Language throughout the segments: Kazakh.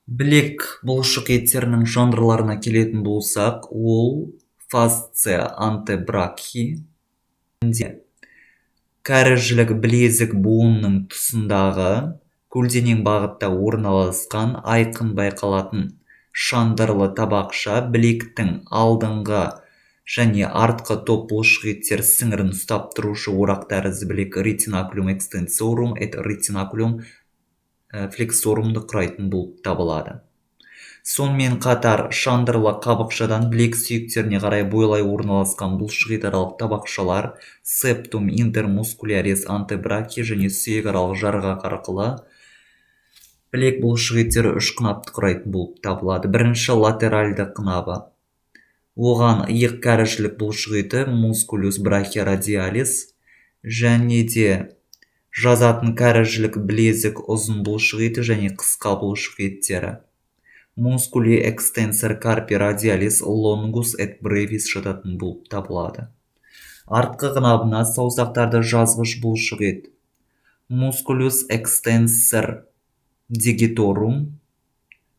Білек бұлшық еттерінің жанрларына келетін болсақ, ол фасция антебрахий, кәрі жілік білезік буынының тұсындағы көлденең бағытта орналасқан айқын байқалатын шандырлы табақша білектің алдыңғы және артқы топ бұлшық еттер сіңірін ұстап тұрушы орақ тәрізді білек ретинакулум экстенсорум et ретинакулум флексорумды құрайтын болып табылады. Сонымен қатар шандырлы қабықшадан білек сүйектеріне қарай бойлай орналасқан бұлшық етаралық табақшалар септум интермускулярис антебрахий және сүйекаралық жарғақ арқылы білек бұлшық еттері үш қынапты құрайтын болып табылады. Бірінші латеральды қынабы. Оған иық кәрі жілік бұлшық еті мускулюс брахиорадиалис және де жазатын кәрі жілік білезік ұзын бұлшық еті және қысқа бұлшық еттері. Мускули экстенсор карпи радиалис лонгус et brevis жататын болып табылады. Артқы қынабына саусақтарды жазғыш бұлшық ет. Мускулюс экстенсор digitorum,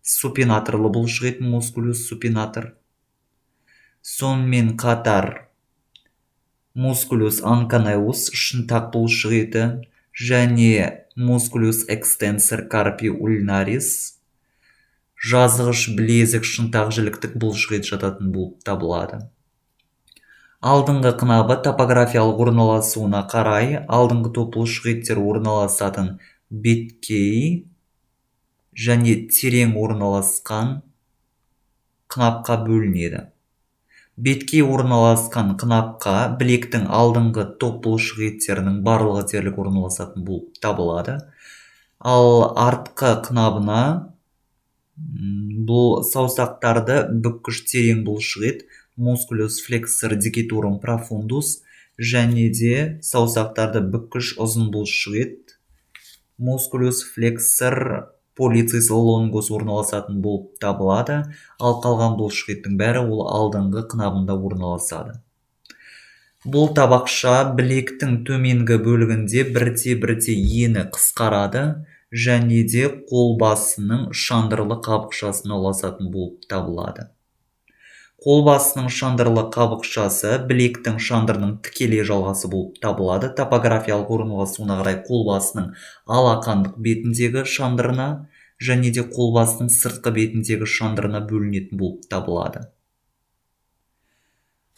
супинаторлы бұлшық ет мускулюс супинатор. Сонымен қатар мускулюс анканеус шынтақ бұлшық еті және мускулюс экстенсор карпи ульнарис жазғыш білезік шынтақ жіліктік бұлшық ет жататын болып табылады. Алдыңғы қынабы топографиялық орналасуына қарай алдыңғы топ бұлшық еттер орналасатын беткей және терең орналасқан қынапқа бөлінеді. Беткей орналасқан қынапқа білектің алдыңғы топ бұлшық еттерінің барлығы дерлік орналасатын болып табылады. Ал артқы қынабына бұл саусақтарды бүккіш терең бұлшық ет мускулюс флексор digitorum profundus және де саусақтарды бүккіш ұзын бұлшық ет мускулюс флексор полицис лонгус орналасатын болып табылады. Ал қалған бұлшық еттің бәрі ол алдыңғы қынабында орналасады. Бұл табақша білектің төменгі бөлігінде бірте-бірте ені қысқарады және де қолбасының шандырлы қабықшасына ұласатын болып табылады. Қолбасының шандырлы қабықшасы білектің шандырының тікелей жалғасы болып табылады. Топографиялық орналасуына қарай қолбасының алақандық бетіндегі шандырына және де қолбасының сыртқы бетіндегі шандырына бөлінетін болып табылады.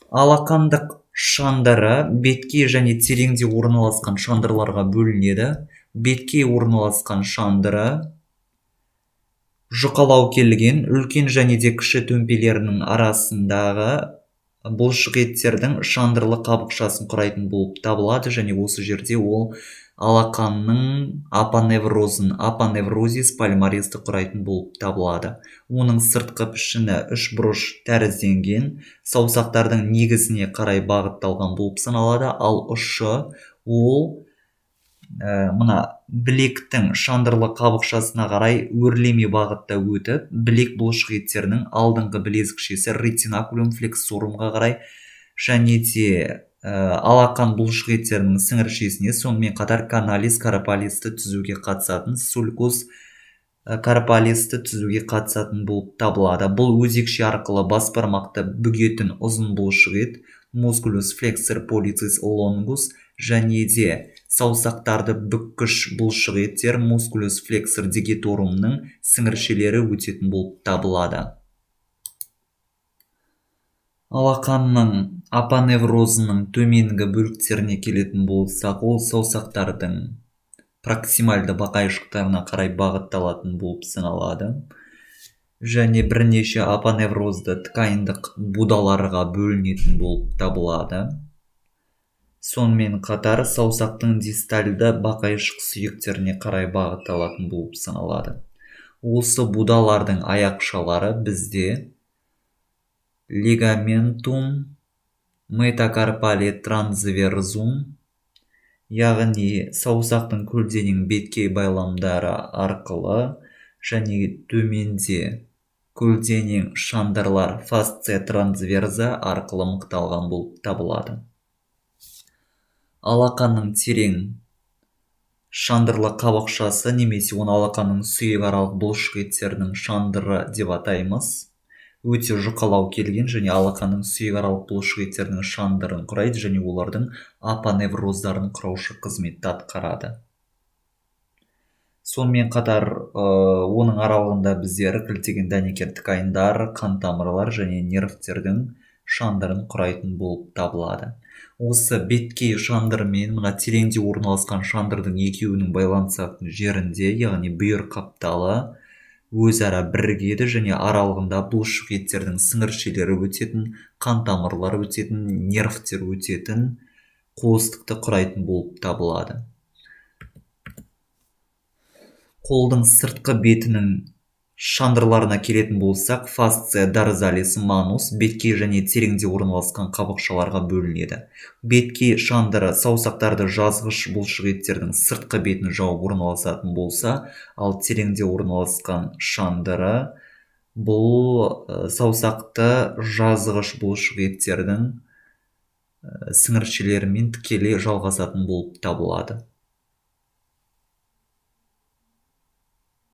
Алақандық шандыры беткей және тереңде орналасқан шандырларға бөлінеді. Беткей орналасқан шандыры жұқалау келген үлкен және де кіші төмпелерінің арасындағы бұлшық еттердің шандырлы қабықшасын құрайтын болып табылады және осы жерде ол алақанның апоневрозын апоневрозис пальмаресті құрайтын болып табылады. Оның сыртқы пішіні үш бұрыш тәрізденген, саусақтардың негізіне қарай бағытталған болып саналады, ал ұшы ол мына білектің шандырлы қабықшасына қарай өрлеме бағытта өтіп, білек бұлшық еттерінің алдыңғы білезікшесі ретинакулум флексорумға қарай және де алақан бұлшық еттерінің сіңіршесіне сонымен қатар каналис карпалисті түзуге қатысатын сулькус карпалисті түзуге қатысатын болып табылады. Бұл өзекше арқылы бас бармақты бүгетін ұзын бұлшық ет мускулюс флексор полицис лонгус және де саусақтарды бүккіш бұлшық еттер мускулюс флексор digitorumның сіңіршелері өтетін болып табылады. Алақанның апоневрозының төменгі бөліктеріне келетін болсақ, ол саусақтардың проксимальды бақайшықтарына қарай бағытталатын болып саналады және бірнеше апоневрозды тканьдық будаларға бөлінетін болып табылады. Сонымен қатар саусақтың дистальды бақайшық сүйектеріне қарай бағытталатын болып саналады. Осы будалардың аяқшалары бізде лигаментум метакарпале трансверзум, яғни саусақтың көлденең беткей байламдары арқылы және төменде көлденең шандырлар фасция трансверза арқылы мықталған болып табылады. Алақанның терең шандырлы қабықшасы немесе оны алақанның сүйекаралық бұлшық еттерінің шандыры деп атаймыз. Өте жұқалау келген және алақанның сүйекаралық бұлшық еттерінің шандырын құрайды және олардың апоневроздарын құраушы қызметті атқарады. Сонымен қатар оның аралығында бізде іркілтеген дәнекер тканьдар, қан тамырлар және нервтердің шандырын құрайтын болып табылады. Осы беткей шандыры мен мына тереңде орналасқан шандырдың екеуінің байланысатын жерінде, яғни бүйір қапталы өзара бірігеді және аралығында бұлшық еттердің сіңіршелері өтетін, қан тамырлары өтетін, нервтер өтетін қуыстықты құрайтын болып табылады. Қолдың сыртқы бетінің шандырларына келетін болсақ, фасция дорзалис манус беткей және тереңде орналасқан қабықшаларға бөлінеді. Беткей шандыры саусақтарды жазғыш бұлшық еттердің сыртқы бетін жауып орналасатын болса, ал тереңде орналасқан шандыры бұл саусақты жазғыш бұлшық еттердің сіңіршелерімен тікелей жалғасатын болып табылады.